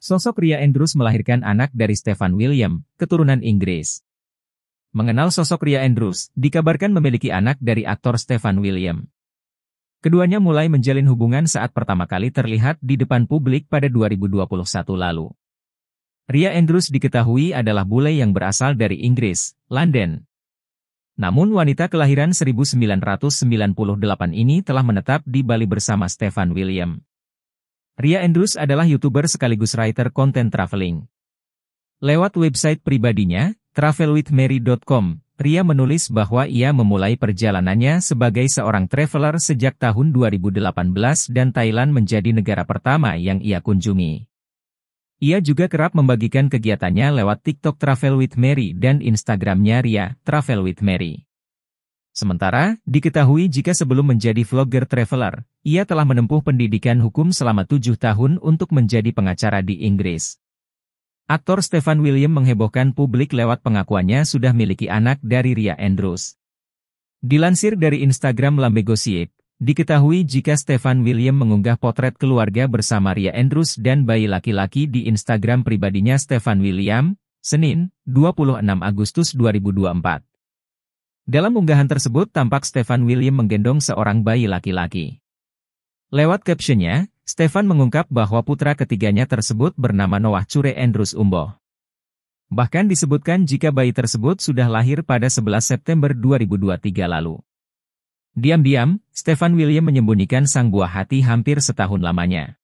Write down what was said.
Sosok Ria Andrews melahirkan anak dari Stefan William, keturunan Inggris. Mengenal sosok Ria Andrews, dikabarkan memiliki anak dari aktor Stefan William. Keduanya mulai menjalin hubungan saat pertama kali terlihat di depan publik pada 2021 lalu. Ria Andrews diketahui adalah bule yang berasal dari Inggris, London. Namun wanita kelahiran 1998 ini telah menetap di Bali bersama Stefan William. Ria Andrews adalah YouTuber sekaligus writer konten traveling. Lewat website pribadinya, travelwithmary.com, Ria menulis bahwa ia memulai perjalanannya sebagai seorang traveler sejak tahun 2018 dan Thailand menjadi negara pertama yang ia kunjungi. Ia juga kerap membagikan kegiatannya lewat TikTok Travel with Mary dan Instagramnya Ria, Travel with Mary. Sementara, diketahui jika sebelum menjadi vlogger traveler, ia telah menempuh pendidikan hukum selama 7 tahun untuk menjadi pengacara di Inggris. Aktor Stefan William menghebohkan publik lewat pengakuannya sudah miliki anak dari Ria Andrews. Dilansir dari Instagram Lambe Gossip, diketahui jika Stefan William mengunggah potret keluarga bersama Ria Andrews dan bayi laki-laki di Instagram pribadinya Stefan William, Senin, 26 Agustus 2024. Dalam unggahan tersebut tampak Stefan William menggendong seorang bayi laki-laki. Lewat captionnya, Stefan mengungkap bahwa putra ketiganya tersebut bernama Noah Cure Andrews Umboh. Bahkan disebutkan jika bayi tersebut sudah lahir pada 11 September 2023 lalu. Diam-diam, Stefan William menyembunyikan sang buah hati hampir setahun lamanya.